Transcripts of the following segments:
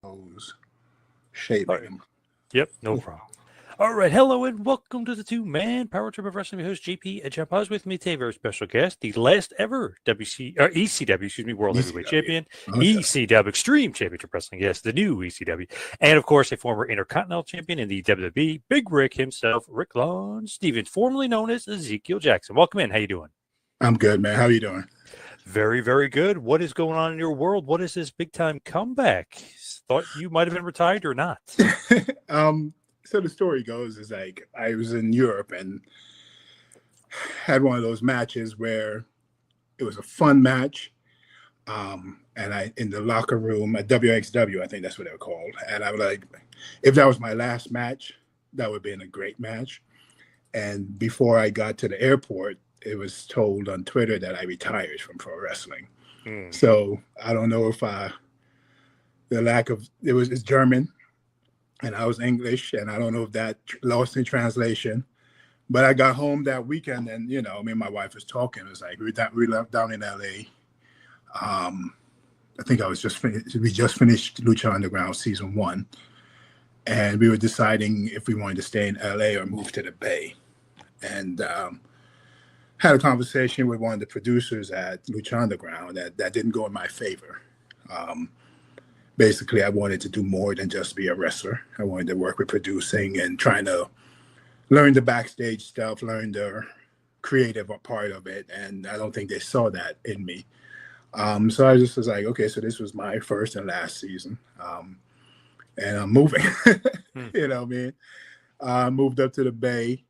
Poz shaving All right. him. Yep, no problem. All right, hello and welcome to the two-man Power Trip of Wrestling. Host JP and John Poz with me today. Very special guest, the last ever ECW, World Heavyweight ECW. Champion, Oh, yeah. ECW Extreme Championship Wrestling. Yes, the new ECW, and of course a former Intercontinental Champion in the WWE, Big Ryck himself, Rycklon Stevens, formerly known as Ezekiel Jackson. Welcome in. How you doing? I'm good, man. How you doing? Very, very good. What is going on in your world? What is this big-time comeback? Thought you might have been retired or not. So the story goes is like I was in Europe and had one of those matches where it was a fun match. And I in the locker room at WXW, I think that's what they were called. And I was like, if that was my last match, that would have been a great match. And before I got to the airport, it was told on Twitter that I retired from pro wrestling. So I don't know if the lack of it's German and I was English, and I don't know if that lost in translation. But I got home that weekend, and me and my wife was talking. It was like we left down in LA. I think we just finished Lucha Underground season 1, and we were deciding if we wanted to stay in LA or move to the Bay. And had a conversation with one of the producers at Lucha Underground that didn't go in my favor. Basically, I wanted to do more than just be a wrestler. I wanted to work with producing and trying to learn the backstage stuff, learn the creative part of it. And I don't think they saw that in me. So I just was like, okay, so this was my first and last season. And I'm moving, you know what I mean? Moved up to the Bay.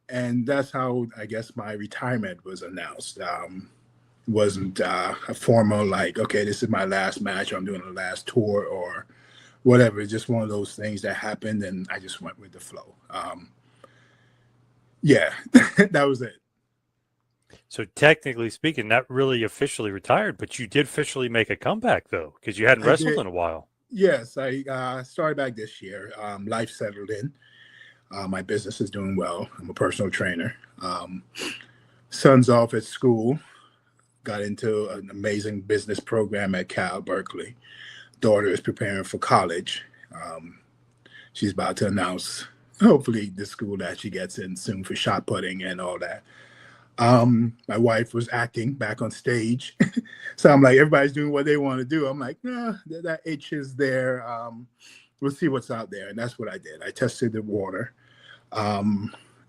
And that's how I guess my retirement was announced. It wasn't a formal like, okay, this is my last match, or I'm doing the last tour or whatever. It's just one of those things that happened, and I just went with the flow. Yeah, that was it. So technically speaking, not really officially retired, but you did officially make a comeback, though, because you hadn't wrestled in a while. Yes, I started back this year. Life settled in. My business is doing well. I'm a personal trainer. Son's off at school. Got into an amazing business program at Cal Berkeley. Daughter is preparing for college. She's about to announce, hopefully, the school that she gets in soon for shot putting and all that. My wife was acting back on stage. So I'm like, everybody's doing what they want to do. I'm like, nah, that itch is there. We'll see what's out there. And that's what I did. I tested the water.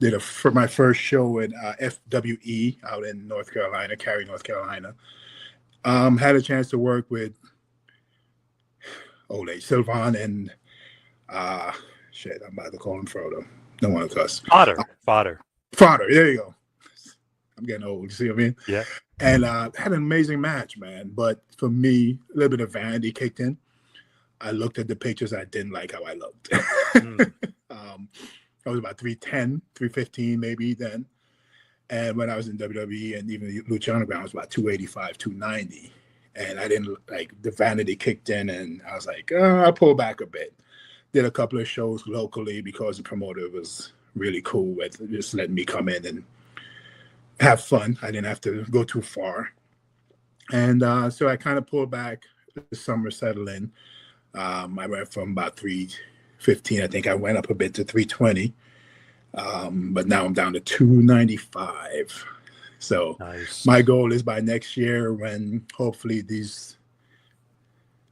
Did for my first show at FWE out in North Carolina, Cary, North Carolina. Had a chance to work with Ole Sylvan and I'm about to call him Frodo. Don't want to cuss. Fodder. There you go. I'm getting old. You see what I mean? Yeah. And had an amazing match, man. But for me, a little bit of vanity kicked in. I looked at the pictures. I didn't like how I looked. I was about 310, 315 maybe then. And when I was in WWE and even Lucha Underground, I was about 285, 290. And I didn't like the vanity kicked in, and I was like, I'll pull back a bit. Did a couple of shows locally because the promoter was really cool with just letting me come in and have fun. I didn't have to go too far. And so I kind of pulled back. The summer settled in. I went from about 315. I think I went up a bit to 320. But now I'm down to 295. So nice. My goal is by next year when hopefully these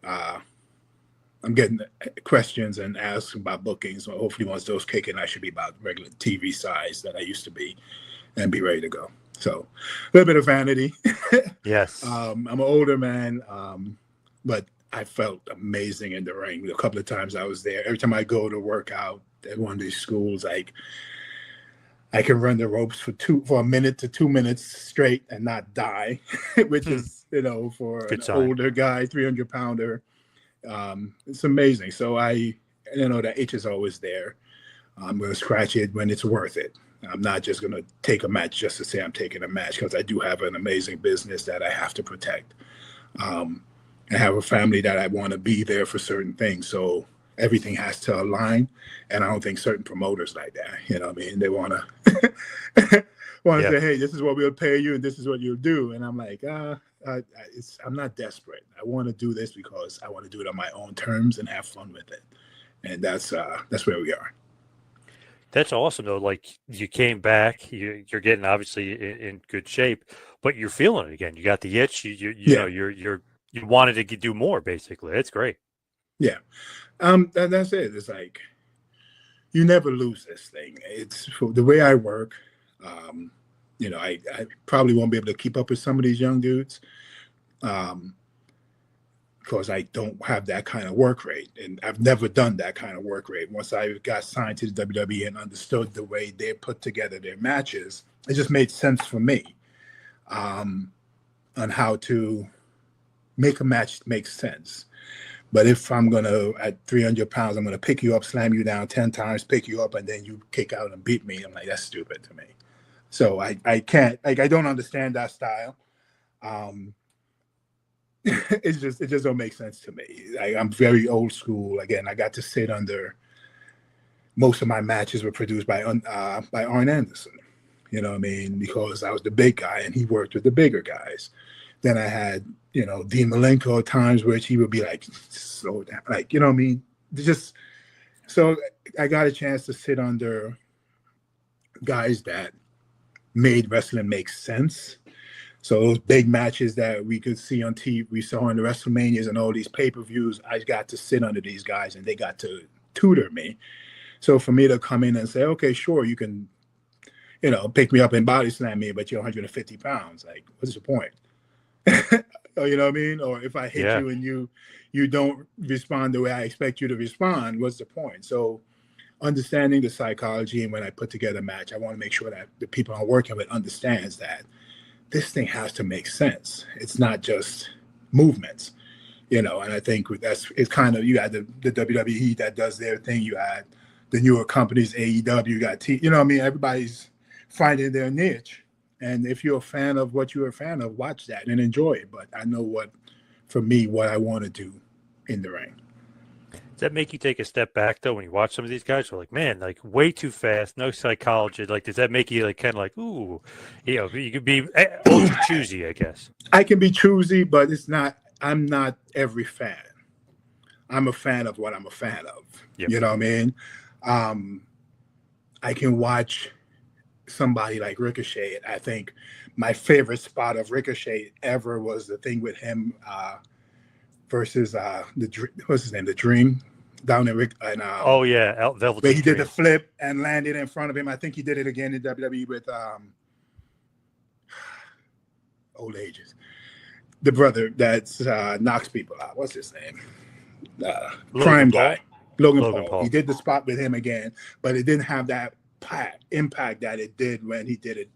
I'm getting questions and asked about bookings. So hopefully once those kick in, I should be about regular TV size that I used to be and be ready to go. So a little bit of vanity. Yes. I'm an older man, but I felt amazing in the ring. A couple of times I was there. Every time I go to work out at one of these schools, like I can run the ropes for a minute to 2 minutes straight and not die, which is, for an older guy, 300-pounder. It's amazing. So that itch is always there. I'm going to scratch it when it's worth it. I'm not just going to take a match just to say I'm taking a match, because I do have an amazing business that I have to protect. I have a family that I want to be there for certain things. So everything has to align. And I don't think certain promoters like that, you know what I mean? They want to say, hey, this is what we'll pay you and this is what you'll do. And I'm like, I'm not desperate. I want to do this because I want to do it on my own terms and have fun with it. And that's where we are. That's awesome though. Like you came back, you're getting obviously in good shape, but you're feeling it again. You got the itch. You know you wanted to do more basically. It's great. Yeah. That's it. It's like you never lose this thing. It's for the way I work. You know, I probably won't be able to keep up with some of these young dudes because I don't have that kind of work rate. And I've never done that kind of work rate. Once I got signed to the WWE and understood the way they put together their matches, it just made sense for me on how to make a match make sense. But if I'm going to, at 300 pounds, I'm going to pick you up, slam you down 10 times, pick you up, and then you kick out and beat me, I'm like, that's stupid to me. So I can't, like, I don't understand that style. It just don't make sense to me. I'm very old school. Again, I got to sit under, most of my matches were produced by Arn Anderson. You know what I mean? Because I was the big guy and he worked with the bigger guys. Then I had, you know, Dean Malenko at times, which he would be like, slow down. Like, you know what I mean? Just, so I got a chance to sit under guys that made wrestling make sense. So those big matches that we could see on TV, we saw in the WrestleManias and all these pay-per-views, I got to sit under these guys and they got to tutor me. So for me to come in and say, okay, sure, you can, you know, pick me up and body slam me, but you're 150 pounds. Like, what's the point? You know what I mean? Or if I hit you and you don't respond the way I expect you to respond, what's the point? So understanding the psychology, and when I put together a match, I want to make sure that the people I'm working with understands that this thing has to make sense. It's not just movements, you know. And I think it's kind of, you got the WWE that does their thing. You had the newer companies, AEW, you got you know what I mean? Everybody's finding their niche. And if you're a fan of what you're a fan of, watch that and enjoy it. But I know what I want to do in the ring. Does that make you take a step back though when you watch some of these guys? You're like, man, like way too fast, no psychology. Like, does that make you like kind of like, ooh, you know, you could be ultra choosy, I guess. I can be choosy, but it's not. I'm not every fan. I'm a fan of what I'm a fan of. Yep. You know what I mean? I can watch somebody like Ricochet. I think my favorite spot of Ricochet ever was the thing with him versus what's his name, the Dream. Down in Rick and Velveteen where he did the flip and landed in front of him. I think he did it again in WWE with old ages. The brother that knocks people out. What's his name? Crime guy. Logan Paul. He did the spot with him again, but it didn't have that impact that it did when he did it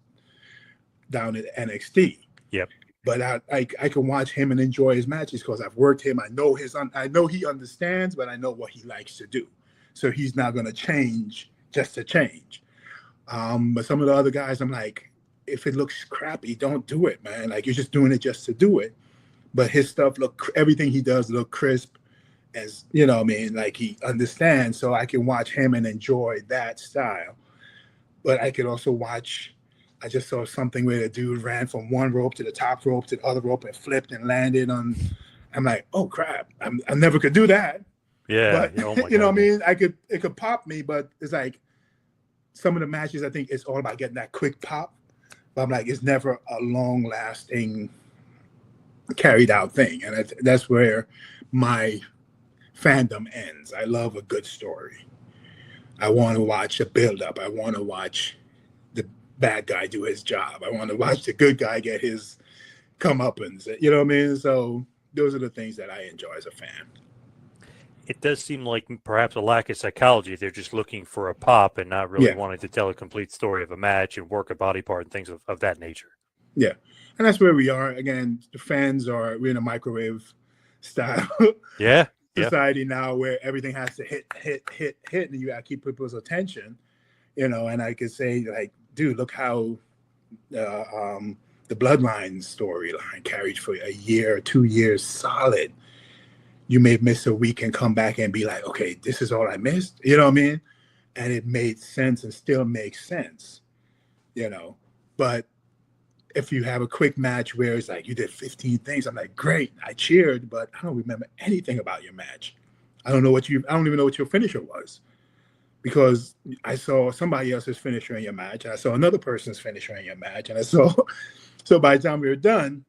down at NXT. Yep. But I can watch him and enjoy his matches because I've worked him. I know he understands, but I know what he likes to do. So he's not going to change just to change. But some of the other guys, I'm like, if it looks crappy, don't do it, man. Like, you're just doing it just to do it. But his stuff everything he does look crisp, as you know what I mean. Like, he understands, so I can watch him and enjoy that style. But I could also watch. I just saw something where the dude ran from one rope to the top rope to the other rope and flipped and landed on. I'm like, oh crap! I never could do that. Yeah, but, you know what I mean. It could pop me, but it's like some of the matches. I think it's all about getting that quick pop. But I'm like, it's never a long lasting, carried out thing, and that's where my fandom ends. I love a good story. I want to watch a build up. I want to watch bad guy do his job. I want to watch the good guy get his comeuppance. You know what I mean? So those are the things that I enjoy as a fan. It does seem like perhaps a lack of psychology. They're just looking for a pop and not really wanting to tell a complete story of a match and work a body part and things of that nature. Yeah. And that's where we are. Again, the fans we're in a microwave style society now where everything has to hit, and you got to keep people's attention, you know, and I could say, like, dude, look how the Bloodline storyline carried for a year, 2 years solid. You may miss a week and come back and be like, okay, this is all I missed. You know what I mean? And it made sense and still makes sense, you know. But if you have a quick match where it's like you did 15 things, I'm like, great, I cheered, but I don't remember anything about your match. I don't even know what your finisher was, because I saw somebody else's finisher in your match, and I saw another person's finisher in your match, and I saw. So by the time we were done,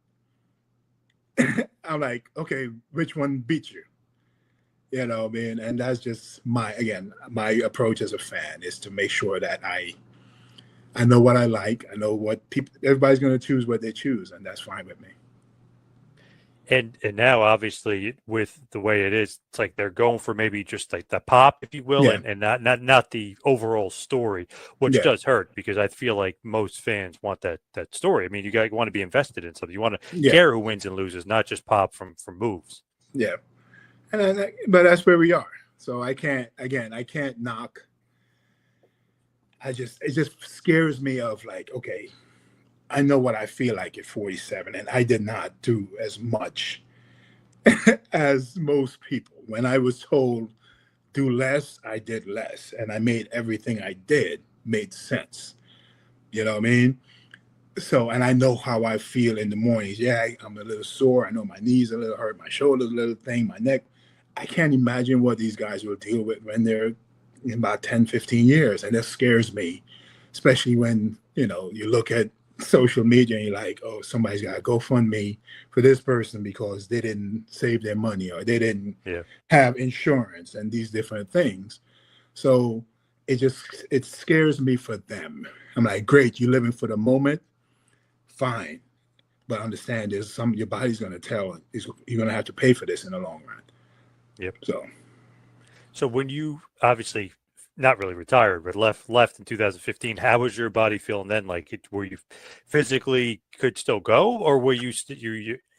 I'm like, okay, which one beat you? You know what I mean? And that's just my approach as a fan, is to make sure that I know what I like. I know what everybody's going to choose what they choose, and that's fine with me. And now, obviously, with the way it is, it's like they're going for maybe just like the pop, if you will, Yeah. and not the overall story, which does hurt, because I feel like most fans want that story. I mean, you want to be invested in something. You want to care who wins and loses, not just pop from moves. Yeah, but that's where we are. So I can't knock. It just scares me of like, okay, I know what I feel like at 47, and I did not do as much as most people. When I was told do less, I did less, and I made everything I did made sense. You know what I mean? So, and I know how I feel in the mornings. Yeah, I'm a little sore. I know my knees a little hurt, my shoulders a little thing, my neck. I can't imagine what these guys will deal with when they're in about 10, 15 years. And that scares me, especially when, you look at social media and you're like, oh, somebody's got to GoFundMe for this person because they didn't save their money, or they didn't have insurance, and these different things. So it scares me for them. I'm like, great, you're living for the moment, fine, but understand there's your body's going to tell you're going to have to pay for this in the long run. Yep. So when you obviously not really retired, but left in 2015, how was your body feeling then? Like, were you physically could still go, or were you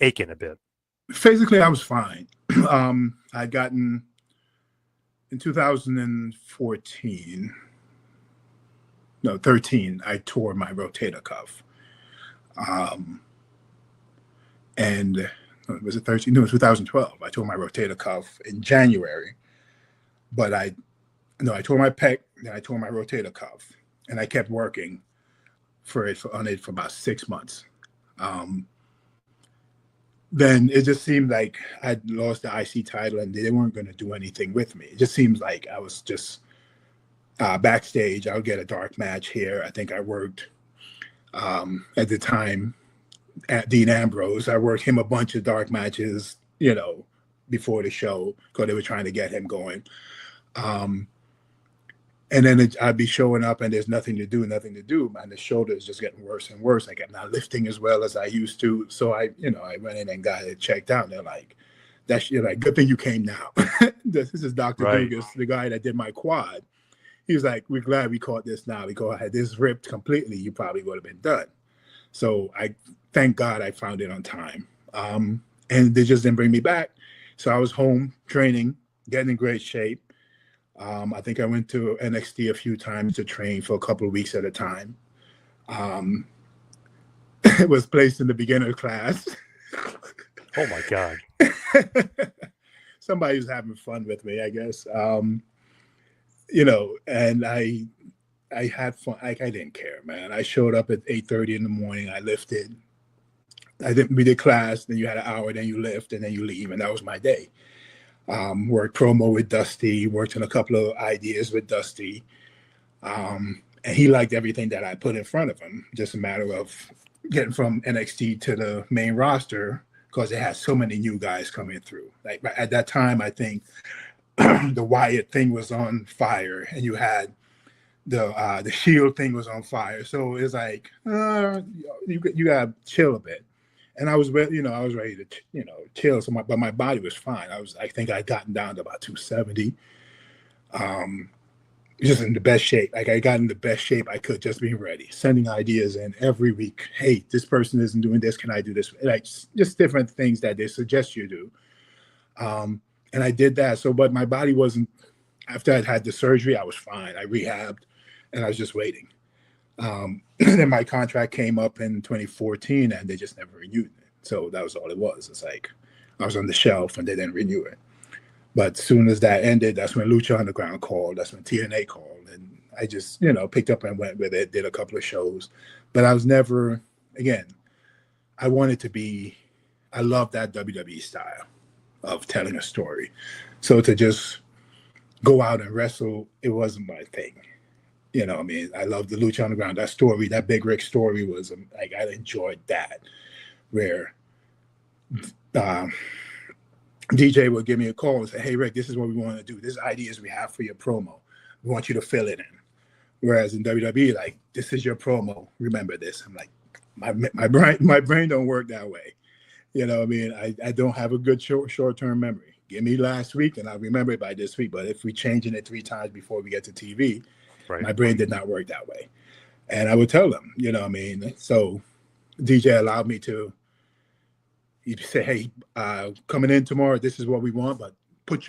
aching a bit? Physically, I was fine. I'd gotten in 2013, I tore my rotator cuff. And was it 13? No, it was 2012. I tore my rotator cuff in January, but I tore my pec, then I tore my rotator cuff, and I kept working on it for about 6 months. Then it just seemed like I'd lost the IC title and they weren't going to do anything with me. It just seems like I was just backstage. I'll get a dark match here. I think I worked at the time at Dean Ambrose. I worked him a bunch of dark matches, before the show, because they were trying to get him going. And then I'd be showing up and there's nothing to do, and the shoulder is just getting worse and worse. I kept not lifting as well as I used to. So I went in and got it checked out. And they're like, good thing you came now. This is Dr. Dugas, the guy that did my quad. He was like, we're glad we caught this now, because had this ripped completely, you probably would have been done. So I thank God I found it on time. And they just didn't bring me back. So I was home training, getting in great shape. I think I went to NXT a few times to train for a couple of weeks at a time. It was placed in the beginner class. Oh my God. Somebody was having fun with me, I guess. And I had fun. I didn't care, man. I showed up at 8:30 in the morning. I lifted. We did class, then you had an hour, then you lift, and then you leave, and that was my day. Worked promo with Dusty, worked on a couple of ideas with Dusty. And he liked everything that I put in front of him. Just a matter of getting from NXT to the main roster, because it had so many new guys coming through. Like at that time, I think the Wyatt thing was on fire, and you had the Shield thing was on fire. So it's like, you gotta chill a bit. And I was ready to, chill. So but my body was fine. I think I'd gotten down to about 270. Just in the best shape. Like I got in the best shape I could, just being ready, sending ideas in every week. Hey, this person isn't doing this. Can I do this? Like just different things that they suggest you do. And I did that. So, but my body wasn't, after I'd had the surgery, I was fine. I rehabbed and I was just waiting. Then my contract came up in 2014 and they just never renewed it. So that was all it was. It's like I was on the shelf and they didn't renew it. But as soon as that ended, that's when Lucha Underground called. That's when TNA called. And I just, picked up and went with it, did a couple of shows. But I was never, again, I wanted to be, I love that WWE style of telling a story. So to just go out and wrestle, it wasn't my thing. You know, I mean, I love the Lucha Underground. That story, that Big Ryck story was like, I enjoyed that. Where um, DJ would give me a call and say, "Hey, Ryck, this is what we want to do. This ideas we have for your promo. We want you to fill it in." Whereas in WWE, like, this is your promo. Remember this. I'm like, my brain don't work that way. You know what I mean? I don't have a good short-term memory. Give me last week and I'll remember it by this week. But if we changing it 3 times before we get to TV, Right. My brain did not work that way. And I would tell them, you know what I mean? So DJ allowed me to, he'd say, "Hey, coming in tomorrow, this is what we want, but put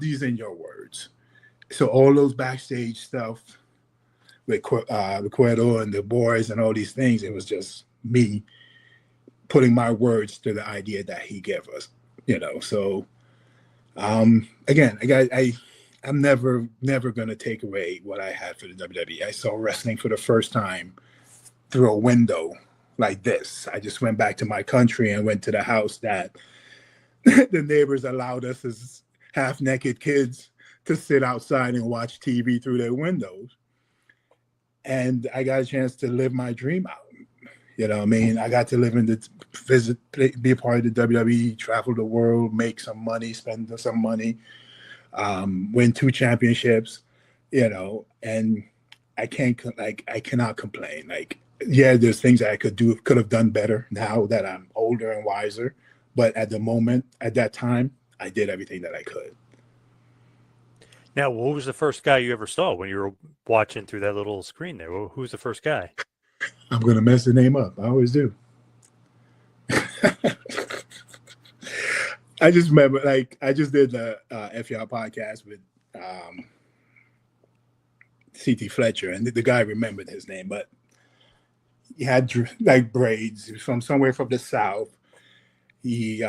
these in your words." So all those backstage stuff with Cueto and the boys and all these things, it was just me putting my words to the idea that he gave us, you know. So again, I'm never going to take away what I had for the WWE. I saw wrestling for the first time through a window like this. I just went back to my country and went to the house that the neighbors allowed us as half-naked kids to sit outside and watch TV through their windows. And I got a chance to live my dream out. You know what I mean? I got to live in be a part of the WWE, travel the world, make some money, spend some money, win 2 championships, you know, and I cannot complain. Like, yeah, there's things that I could have done better now that I'm older and wiser. But at that time, I did everything that I could. Now, what was the first guy you ever saw when you were watching through that little screen there? Who was the first guy? I'm going to mess the name up. I always do. I just remember, like, I just did the FKA podcast with C.T. Fletcher, and the guy remembered his name, but he had like braids. He was from somewhere from the South. He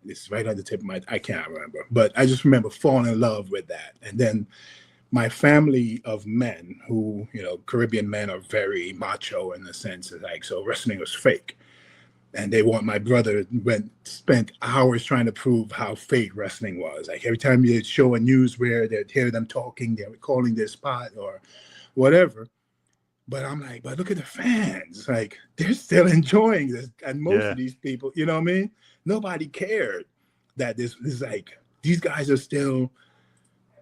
it's right on the tip of I can't remember, but I just remember falling in love with that. And then my family of men who, you know, Caribbean men are very macho in the sense that, like, so wrestling was fake. And my brother spent hours trying to prove how fake wrestling was. Like, every time you'd show a news where they'd hear them talking, they were calling their spot or whatever. But I'm like, but look at the fans. Like, they're still enjoying this. And most of these people, you know what I mean? Nobody cared that this is like, these guys are still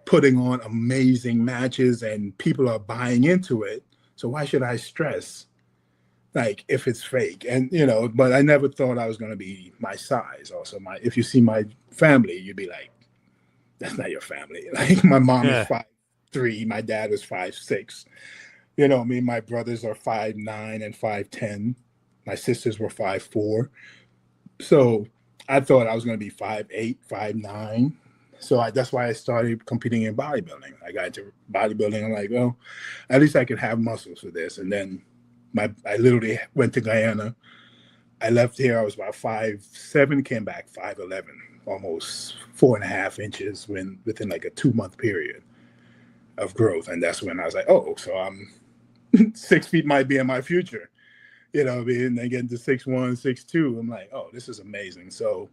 putting on amazing matches and people are buying into it. So why should I stress, like, if it's fake? And, you know, but I never thought I was going to be my size. Also, if you see my family, you'd be like, that's not your family. Like, my mom is 5'3", my dad was 5'6". You know what I mean? My brothers are 5'9" and 5'10". My sisters were 5'4". So I thought I was going to be 5'8", 5'9". So that's why I started competing in bodybuilding. I got into bodybuilding. I'm like, well, at least I can have muscles for this. And then I literally went to Guyana. I left here. I was about 5'7", came back 5'11", almost 4.5 inches within like a 2-month period of growth. And that's when I was like, oh, so I'm 6 feet might be in my future. You know what I mean? And then getting to 6'1", 6'2", I'm like, oh, this is amazing. So,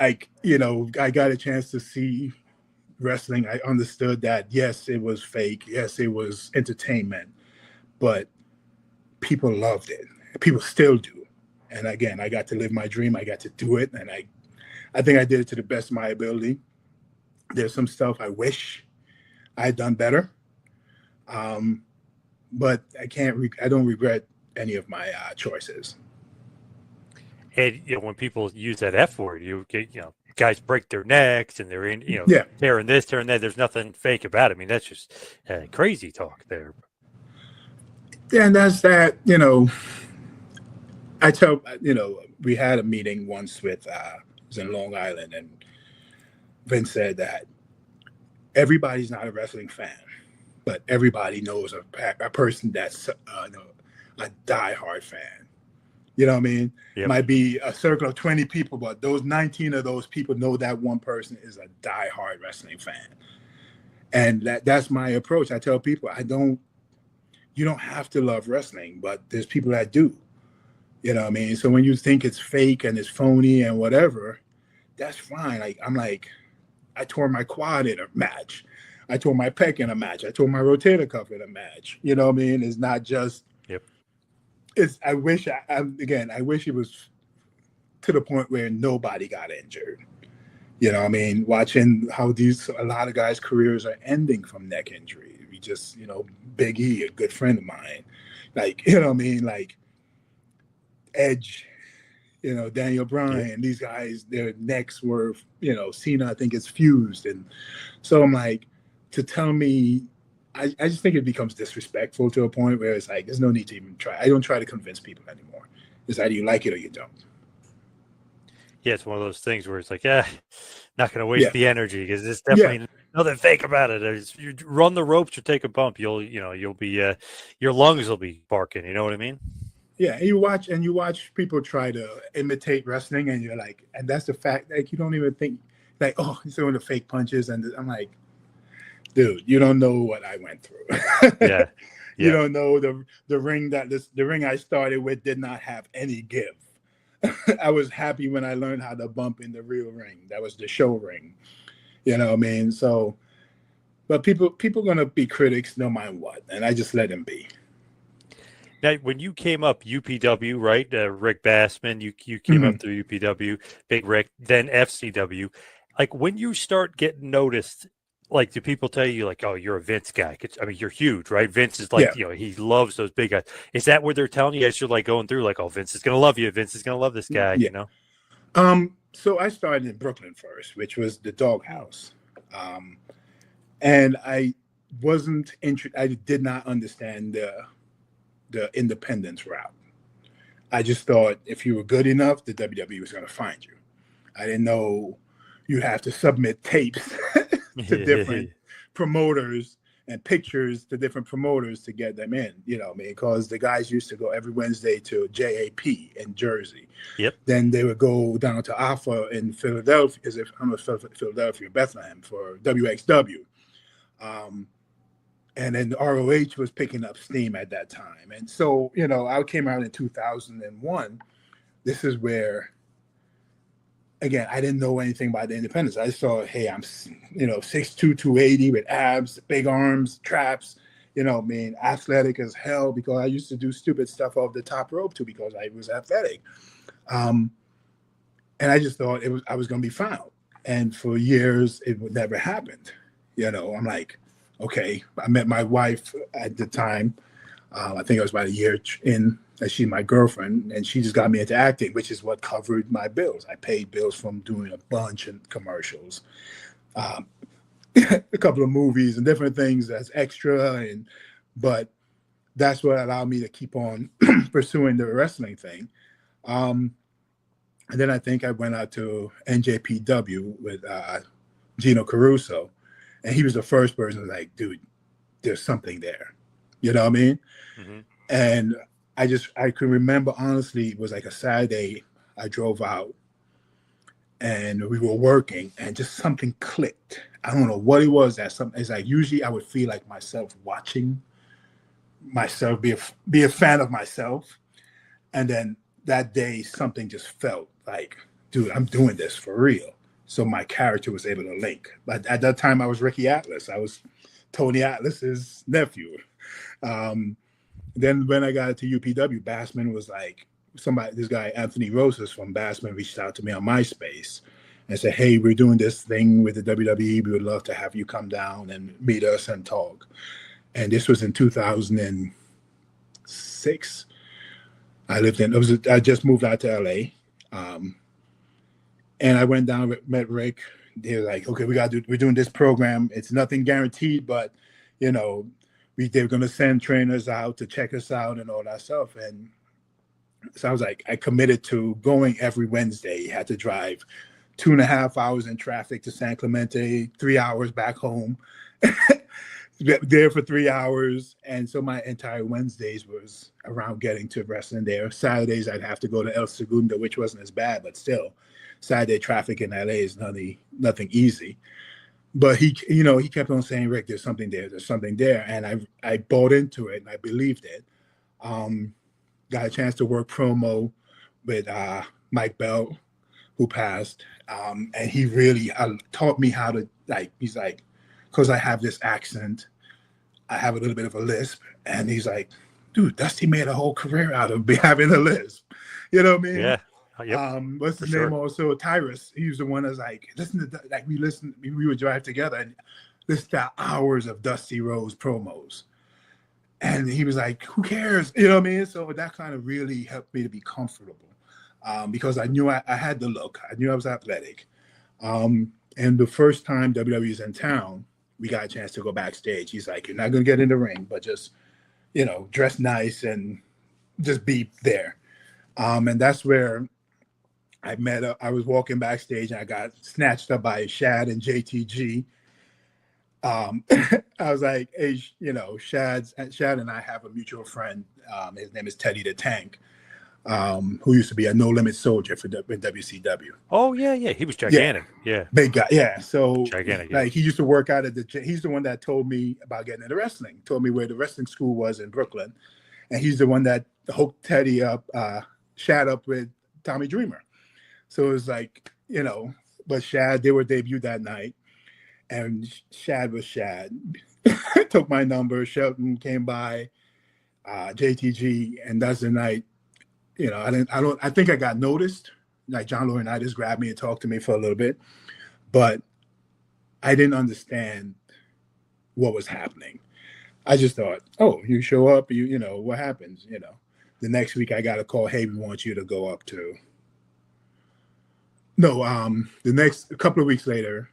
like, you know, I got a chance to see wrestling. I understood that, yes, it was fake. Yes, it was entertainment. But people loved it. People still do. And again, I got to live my dream. I got to do it. And I think I did it to the best of my ability. There's some stuff I wish I had done better. But I don't regret any of my choices. And, you know, when people use that F word, you know, guys break their necks and they're in, you know, tearing this, tearing that. There's nothing fake about it. I mean, that's just crazy talk there. Yeah, and that's that, you know, I tell, you know, we had a meeting once with, it was in Long Island, and Vince said that everybody's not a wrestling fan, but everybody knows a person that's a diehard fan. You know what I mean? Yep. Might be a circle of 20 people, but those 19 of those people know that one person is a diehard wrestling fan. And that's my approach. I tell people, you don't have to love wrestling, but there's people that do. You know what I mean? So when you think it's fake and it's phony and whatever, that's fine. Like I'm like, I tore my quad in a match. I tore my pec in a match. I tore my rotator cuff in a match. You know what I mean? It's not just. Yep. It's. I wish. I wish it was to the point where nobody got injured. You know what I mean? Watching how a lot of guys' careers are ending from neck injury. We just, Big E, a good friend of mine. Like, you know what I mean? Like Edge, Daniel Bryan, Yep. these guys, their necks were, Cena, I think, is fused. And so I'm like, to tell me, I just think it becomes disrespectful to a point where it's like, there's no need to even try. I don't try to convince people anymore. It's either you like it or you don't. Yeah, it's one of those things where it's like, not going to waste the energy because there's definitely nothing fake about it. You run the ropes or take a bump, you'll be, your lungs will be barking. You know what I mean? Yeah, and you watch people try to imitate wrestling, and you're like, and that's the fact. Like, you don't even think, like, oh, he's throwing the fake punches, and I'm like, dude, you don't know what I went through. Yeah. You don't know the ring the ring I started with did not have any give. I was happy when I learned how to bump in the real ring. That was the show ring. You know what I mean? So, but people gonna be critics no matter what, and I just let them be. Now, when you came up UPW, right? Rick Bassman, you came up through UPW, Big Rick, then FCW. Like when you start getting noticed, like do people tell you like, oh, you're a Vince guy? I mean, you're huge, right? Vince is like, he loves those big guys. Is that what they're telling you as you're like going through, like, oh, Vince is gonna love you. Vince is gonna love this guy, you know? So I started in Brooklyn first, which was the Doghouse, and I wasn't I did not understand the independence route. I just thought if you were good enough, the WWE was going to find you. I didn't know you have to submit tapes to different promoters and pictures to different promoters to get them in, because the guys used to go every Wednesday to JAP in Jersey. Yep. Then they would go down to Alpha in Philadelphia, Philadelphia, Bethlehem for WXW. And then ROH was picking up steam at that time. And so, I came out in 2001. This is where, again, I didn't know anything about the independence. I saw, hey, I'm, 6'2", 280 with abs, big arms, traps, athletic as hell because I used to do stupid stuff off the top rope too because I was athletic. And I just thought I was going to be found. And for years, it never happened. I'm like, okay, I met my wife at the time. I think I was about a year in, and she's my girlfriend, and she just got me into acting, which is what covered my bills. I paid bills from doing a bunch of commercials, a couple of movies and different things as extra, but that's what allowed me to keep on pursuing the wrestling thing. And then I think I went out to NJPW with Gino Caruso. And he was the first person like, dude, there's something there. You know what I mean? Mm-hmm. And I can remember, honestly, it was like a Saturday. I drove out and we were working and just something clicked. I don't know what it was. It's like usually I would feel like myself watching myself, be a fan of myself. And then that day, something just felt like, dude, I'm doing this for real. So my character was able to link. But at that time, I was Ricky Atlas. I was Tony Atlas's nephew. Then when I got to UPW, Bassman was like, this guy, Anthony Rosas from Bassman, reached out to me on MySpace and said, hey, we're doing this thing with the WWE. We would love to have you come down and meet us and talk. And this was in 2006. I just moved out to LA. And I went down, met Ryck. They were like, okay, we're doing this program. It's nothing guaranteed, but, they're going to send trainers out to check us out and all that stuff. And so I was like, I committed to going every Wednesday. Had to drive 2.5 hours in traffic to San Clemente, 3 hours back home, there for 3 hours. And so my entire Wednesdays was around getting to wrestling there. Saturdays, I'd have to go to El Segundo, which wasn't as bad, but still. Saturday traffic in LA is nothing easy. But he kept on saying, Rick, there's something there. And I bought into it and I believed it. The got a chance to work promo with Mike Bell, who passed. And he really taught me how to, like, he's like, because I have this accent, I have a little bit of a lisp. And he's like, dude, Dusty made a whole career out of having a lisp. You know what I mean? Yeah. Yep. What's his name also? Tyrus. He was the one that's like, listen to, like, we would drive together and listen to hours of Dusty Rhodes promos. And he was like, who cares? You know what I mean? So that kind of really helped me to be comfortable. Because I knew I had the look. I knew I was athletic. And the first time WWE was in town, we got a chance to go backstage. He's like, you're not going to get in the ring, but just, you know, dress nice and just be there. And that's where I was walking backstage and I got snatched up by Shad and JTG. I was like, hey, you know, Shad and I have a mutual friend. His name is Teddy the Tank. Who used to be a No Limit Soldier for WCW. Oh yeah, he was gigantic. Yeah, big guy. Yeah, so gigantic. Like he used to work out at he's the one that told me about getting into wrestling. Told me where the wrestling school was in Brooklyn, and he's the one that hooked Teddy up, Shad up with Tommy Dreamer. So it was like, you know, but Shad, they were debuted that night, and Shad was Shad. Took my number. Shelton came by, JTG, and that's the night. You know, I think I got noticed. Like John Laurinaitis grabbed me and talked to me for a little bit, but I didn't understand what was happening. I just thought, oh, you show up, you know, what happens? You know, the next week I got a call, hey, we want you to go up to. No, a couple of weeks later,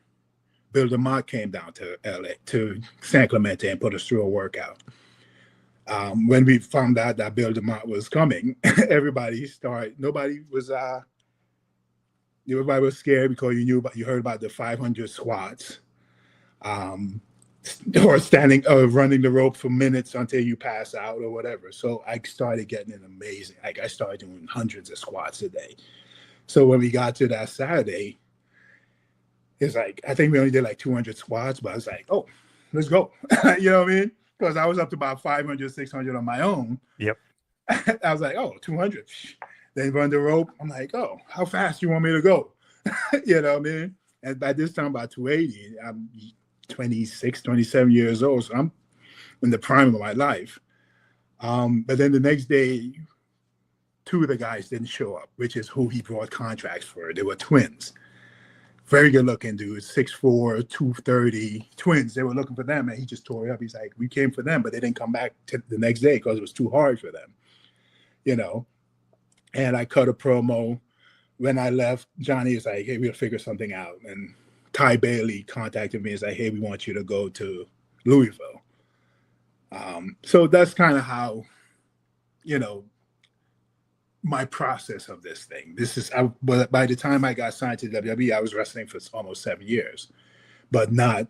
Bill DeMott came down to LA, to San Clemente, and put us through a workout. When we found out that Bill DeMott was coming, everybody was scared because you heard about the 500 squats, or standing or running the rope for minutes until you pass out or whatever. So I started getting an amazing, like I started doing hundreds of squats a day. So when we got to that Saturday, it's like, I think we only did like 200 squats, but I was like, oh, let's go. You know what I mean? Because I was up to about 500, 600 on my own. Yep. I was like, oh, 200. Then run the rope. I'm like, oh, how fast you want me to go? You know what I mean? And by this time, about 280, I'm 26, 27 years old. So I'm in the prime of my life. But then the next day, two of the guys didn't show up, which is who he brought contracts for. They were twins. Very good looking dudes, 6'4", 230, twins. They were looking for them, and he just tore it up. He's like, we came for them, but they didn't come back the next day because it was too hard for them, you know. And I cut a promo. When I left, Johnny was like, hey, we'll figure something out. And Ty Bailey contacted me and said, hey, we want you to go to Louisville. So that's kind of how, you know, my process of this thing. But by the time I got signed to WWE, I was wrestling for almost 7 years, but not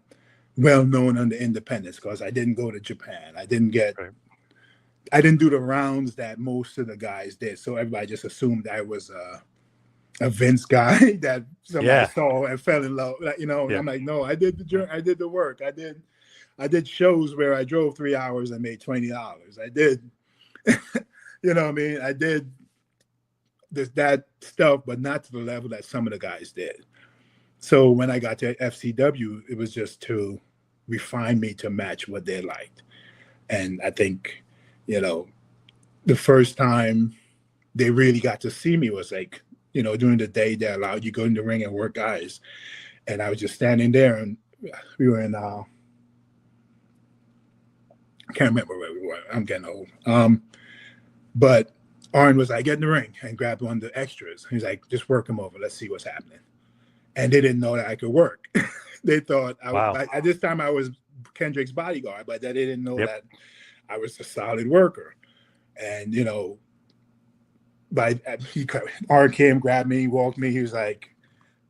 well known under independence because I didn't go to Japan. I didn't do the rounds that most of the guys did. So everybody just assumed I was a Vince guy that somebody saw and fell in love. You know, and I'm like, no, I did the work. I did shows where I drove 3 hours and made $20. I did, you know what I mean? I did that stuff, but not to the level that some of the guys did. So when I got to FCW, it was just to refine me to match what they liked. And I think, you know, the first time they really got to see me was like, you know, during the day they allowed you to go in the ring and work guys. And I was just standing there, and we were in, I can't remember where we were. I'm getting old. But Arn was like, get in the ring, and grabbed one of the extras. He's like, just work him over. Let's see what's happening. And they didn't know that I could work. They thought at this time I was Kendrick's bodyguard, but they didn't know that I was a solid worker. And, you know, Arn came, grabbed me, walked me. He was like,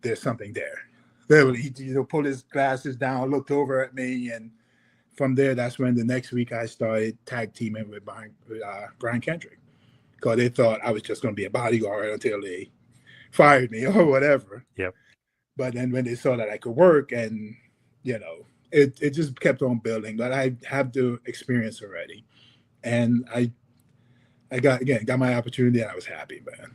there's something there. He pulled his glasses down, looked over at me. And from there, that's when the next week I started tag teaming with Brian Kendrick. Because they thought I was just going to be a bodyguard until they fired me or whatever. Yep. But then when they saw that I could work, and, you know, it just kept on building. But I have the experience already. And I I got my opportunity, and I was happy, man.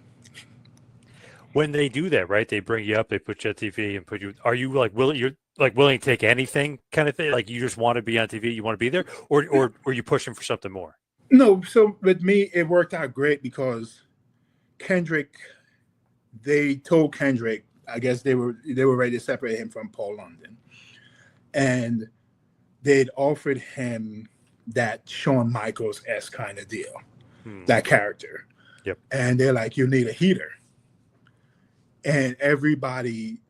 When they do that, right? They bring you up, they put you on TV and put you. Are you like willing? You're like willing to take anything, kind of thing. Like you just want to be on TV, you want to be there, or are you pushing for something more? No, so with me, it worked out great because Kendrick, they told Kendrick, I guess they were ready to separate him from Paul London, and they'd offered him that Shawn Michaels-esque kind of deal, that character. Yep. And they're like, you need a heater. And everybody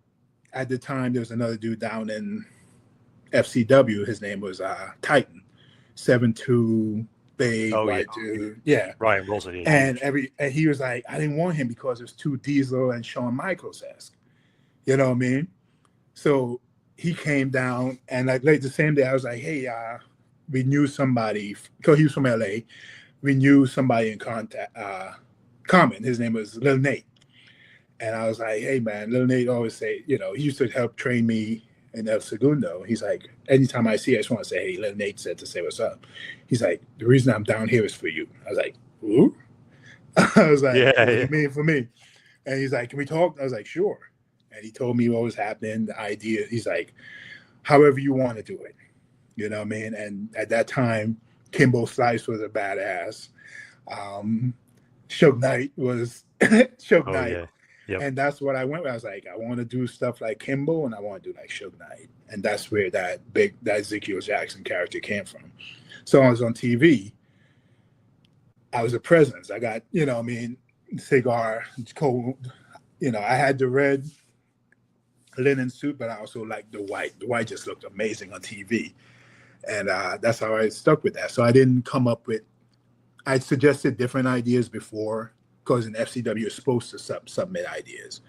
at the time, there was another dude down in FCW. His name was Titan, 7'2", big white dude. Yeah. Ryan Wilson. And he was like, I didn't want him because it was too Diesel and Shawn Michaels-esque. You know what I mean? So he came down, and like the same day, I was like, hey, we knew somebody, because he was from LA. We knew somebody in common. His name was Lil Nate. And I was like, hey, man, Lil Nate always say, he used to help train me in El Segundo. He's like, anytime I see you, I just want to say, hey, Lil Nate said to say what's up. He's like, the reason I'm down here is for you. I was like, who? I was like, what do you mean for me? And he's like, can we talk? I was like, sure. And he told me what was happening, the idea. He's like, however you want to do it. You know what I mean? And at that time, Kimbo Slice was a badass. Suge Knight was Suge Knight. Yeah. Yep. And that's what I went with. I was like, I want to do stuff like Kimbo, and I want to do like Suge Knight. And that's where that Ezekiel Jackson character came from. So I was on TV. I was a presence. I got, cigar, cold. I had the red linen suit, but I also liked the white. The white just looked amazing on TV. And that's how I stuck with that. So I didn't come up with, I suggested different ideas before, because in FCW you're supposed to submit ideas.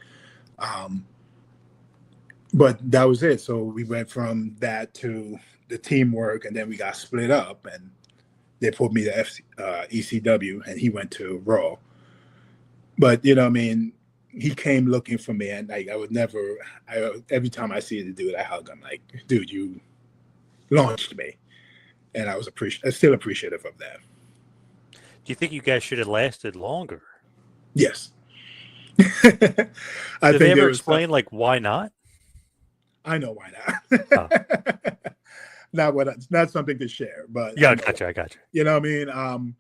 But that was it. So we went from that to the teamwork, and then we got split up, and they put me to ECW, and he went to Raw. But, he came looking for me, and like every time I see the dude, I hug him like, dude, you launched me. And I was still appreciative of that. Do you think you guys should have lasted longer? Yes. Did they ever explain why not? I know why not. Not something to share, but yeah, I got you. You know what I mean?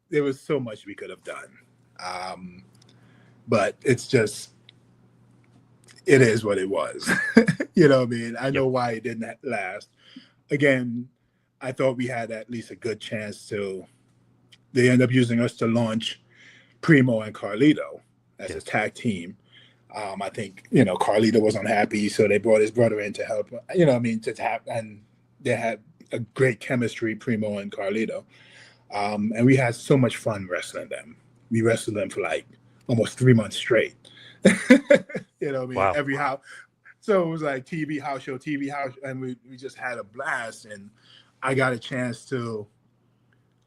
There was so much we could have done. But it is what it was. You know what I mean? I know why it didn't last. Again, I thought we had at least a good chance to. They end up using us to launch Primo and Carlito as a tag team. I think, Carlito was unhappy, so they brought his brother in to help, and they had a great chemistry, Primo and Carlito. And we had so much fun wrestling them. We wrestled them for like almost 3 months straight. Wow. So it was like TV house show, and we just had a blast. And I got a chance to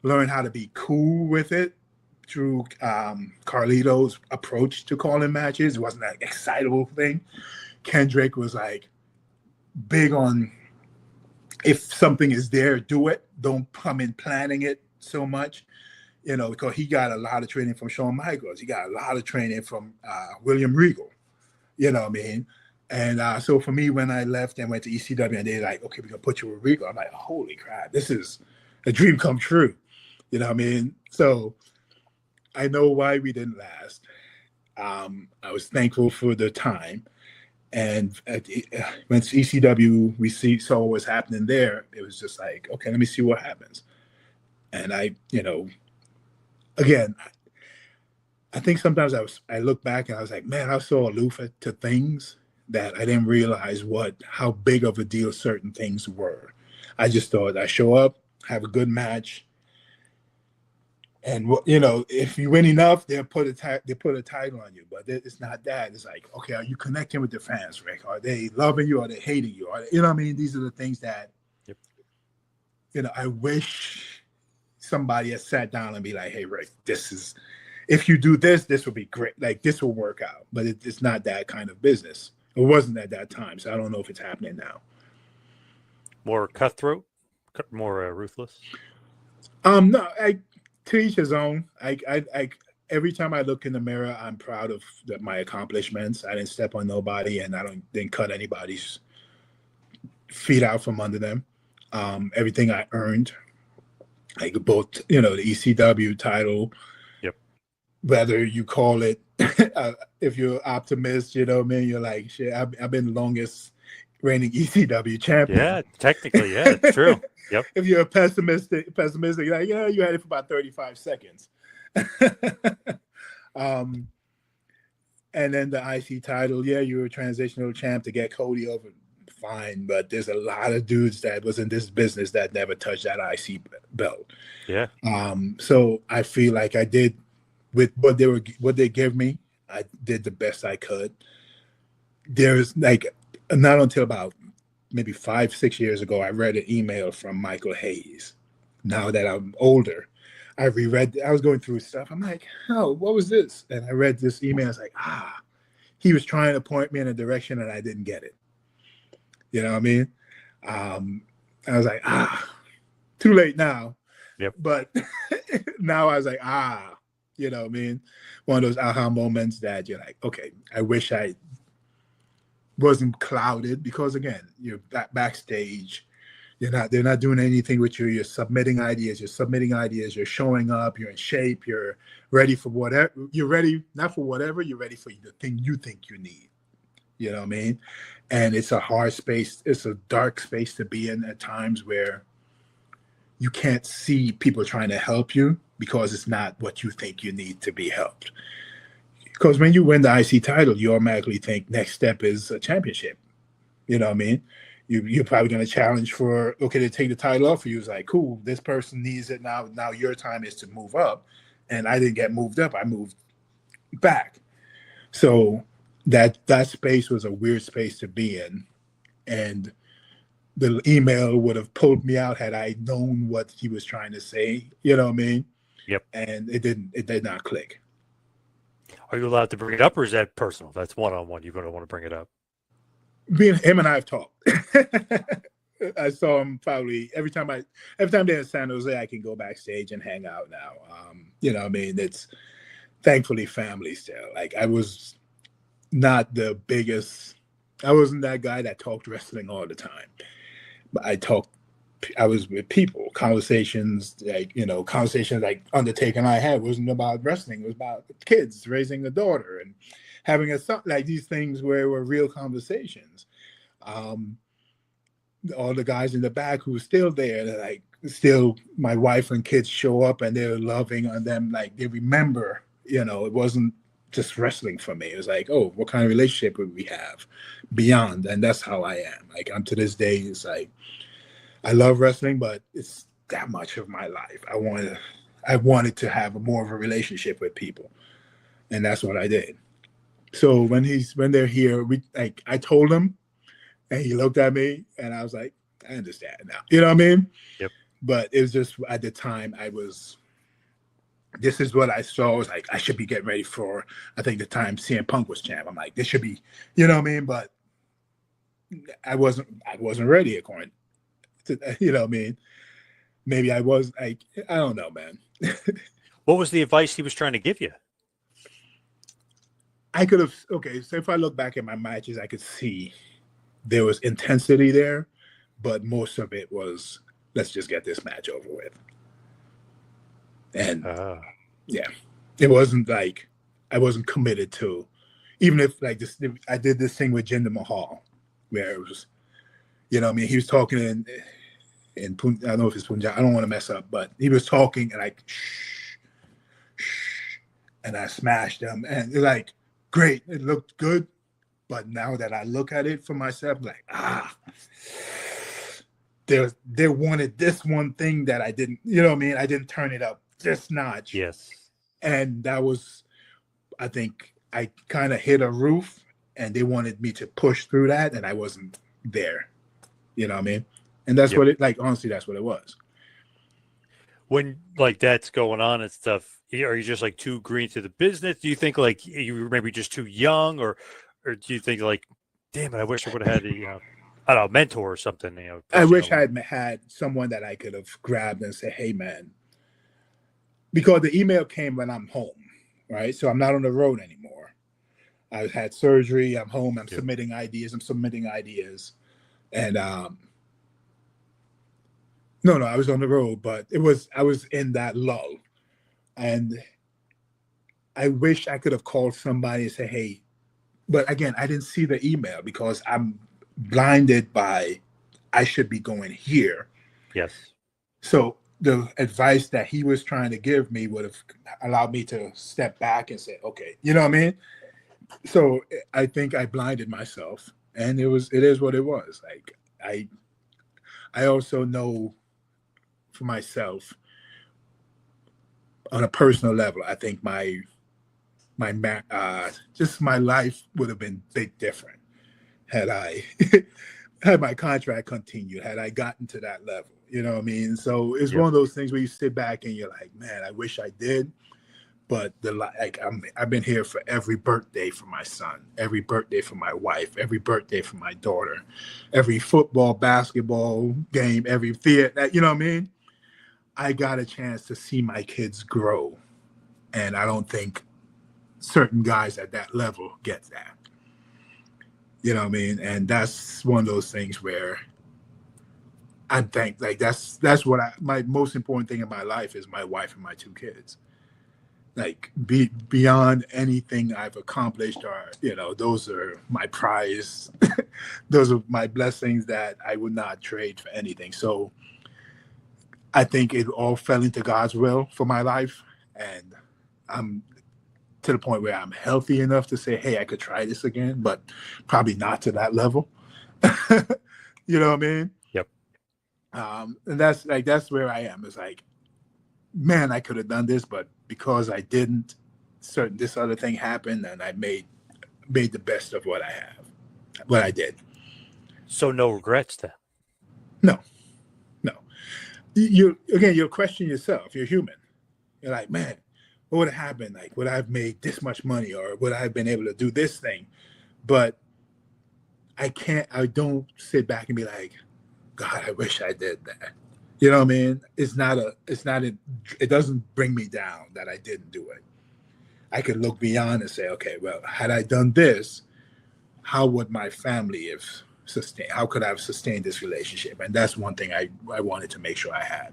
learn how to be cool with it through Carlito's approach to calling matches. It wasn't that excitable thing. Kendrick was like big on, if something is there, do it. Don't come in planning it so much, because he got a lot of training from Shawn Michaels. He got a lot of training from William Regal. You know what I mean? And so for me, when I left and went to ECW, and they're like, okay, we're going to put you with Regal. I'm like, holy crap, this is a dream come true. You know what I mean? So I know why we didn't last. I was thankful for the time. And when it's ECW, we saw what was happening there. It was just like, okay, let me see what happens. And again, I think sometimes I look back and I was like, man, I was so aloof to things that I didn't realize how big of a deal certain things were. I just thought I show up, have a good match, and if you win enough, they put a title on you. But it's not that. It's like, okay, are you connecting with the fans, Rick? Are they loving you? Are they hating you? You know what I mean? These are the things that, I wish somebody had sat down and be like, hey, Rick, if you do this, this will be great. Like, this will work out. But it's not that kind of business. It wasn't at that time. So I don't know if it's happening now. More cutthroat? More ruthless? No, to each his own. Every time I look in the mirror, I'm proud of my accomplishments. I didn't step on nobody, and didn't cut anybody's feet out from under them. Everything I earned, like both, the ECW title, Yep. whether you call it, if you're optimist, what I mean, you're like, shit, I've been the longest reigning ECW champion. Yeah, technically, yeah, it's true. Yep. If you're a pessimistic, like, you had it for about 35 seconds. And then the IC title, yeah, you were a transitional champ to get Cody over, fine, but there's a lot of dudes that was in this business that never touched that IC belt. Yeah. So I feel like I did with what they gave me, I did the best I could. There's like not until about maybe 5-6 years ago, I read an email from Michael Hayes. Now that I'm older, I reread. I was going through stuff. I'm like, oh, what was this? And I read this email. I was like, he was trying to point me in a direction, and I didn't get it. You know what I mean? I was like, too late now. Yep. But now I was like, you know what I mean? One of those aha moments that you're like, okay, I wish I wasn't clouded, because again, you're backstage. They're not doing anything with you. You're submitting ideas. You're showing up. You're in shape. You're ready for whatever. You're ready, not for whatever. You're ready for the thing you think you need. You know what I mean? And it's a hard space. It's a dark space to be in at times, where you can't see people trying to help you because it's not what you think you need to be helped. Because when you win the IC title, you automatically think next step is a championship. You know what I mean? You're probably going to challenge for, okay, to take the title off for you. It's like, cool, this person needs it now. Now your time is to move up. And I didn't get moved up. I moved back. So that space was a weird space to be in. And the email would have pulled me out had I known what he was trying to say. You know what I mean? Yep. And it did not click. Are you allowed to bring it up, or is that personal? That's one-on-one. You're going to want to bring it up. Him and I have talked. I saw him probably every time they're in San Jose, I can go backstage and hang out now. You know what I mean? It's thankfully family still. Like, I was not the biggest, I wasn't that guy that talked wrestling all the time. But I was with people, conversations like Undertaker and I had wasn't about wrestling. It was about kids, raising a daughter, and having a son, like these things where it were real conversations. All the guys in the back who were still there, like, still my wife and kids show up and they're loving on them. Like, they remember, it wasn't just wrestling for me. It was like, oh, what kind of relationship would we have beyond? And that's how I am. Like, I'm to this day, it's like, I love wrestling, but it's that much of my life. I wanted to have more of a relationship with people. And that's what I did. So when they're here, I told him, and he looked at me, and I was like, I understand now. You know what I mean? Yep. But it was just, at the time, this is what I saw. I was like, I should be getting ready for, I think the time CM Punk was champ. I'm like, this should be, you know what I mean? But I wasn't ready, according to, you know what I mean? Maybe I was, I don't know, man. What was the advice he was trying to give you? I could have, okay, so if I look back at my matches, I could see there was intensity there, but most of it was, let's just get this match over with. And yeah, it wasn't like, I wasn't committed to, even if like this, I did this thing with Jinder Mahal, where it was, you know what I mean? He was talking in I don't know if it's Punjab, I don't want to mess up, but he was talking and like, shh, and I smashed him, and it's like, great, it looked good. But now that I look at it for myself, like, they wanted this one thing that I didn't, you know what I mean? I didn't turn it up this notch. Yes. And that was, I think I kind of hit a roof, and they wanted me to push through that, and I wasn't there. You know what I mean? And that's what it, like, honestly, that's what it was. When like that's going on and stuff, are you just like too green to the business? Do you think like you were maybe just too young, or do you think like, damn it, I wish I would have had a, I don't know, mentor or something, I wish I had someone that I could have grabbed and say, hey man, because the email came when I'm home, right? So I'm not on the road anymore. I had surgery. I'm home. I'm Yep. submitting ideas. And no, I was on the road, but I was in that lull. And I wish I could have called somebody and say, hey, but again, I didn't see the email because I'm blinded by I should be going here. Yes. So the advice that he was trying to give me would have allowed me to step back and say, okay, you know what I mean? So I think I blinded myself, and it is what it was. Like I also know for myself on a personal level, I think just my life would have been big different had I had my contract continued, had I gotten to that level. You know what I mean? So it's Yep. one of those things where you sit back and you're like, man, I wish I did. But I've been here for every birthday for my son, every birthday for my wife, every birthday for my daughter, every football, basketball game, every theater. You know what I mean? I got a chance to see my kids grow, and I don't think certain guys at that level get that. You know what I mean? And that's one of those things where I think like that's what my most important thing in my life is my wife and my two kids. Like beyond anything I've accomplished, or those are my prize. Those are my blessings that I would not trade for anything. So I think it all fell into God's will for my life, and I'm to the point where I'm healthy enough to say, hey, I could try this again, but probably not to that level. You know what I mean? Yep. And that's where I am. It's like, man, I could have done this, but because I didn't, this other thing happened, and I made the best of what I did. So no regrets then? No. You'll question yourself. You're human. You're like, man, what would have happened? Like, would I have made this much money, or would I have been able to do this thing? But I don't sit back and be like, God, I wish I did that. You know what I mean? It doesn't bring me down that I didn't do it. I could look beyond and say, okay, well, had I done this, how would my family have sustained? How could I have sustained this relationship? And that's one thing I wanted to make sure I had.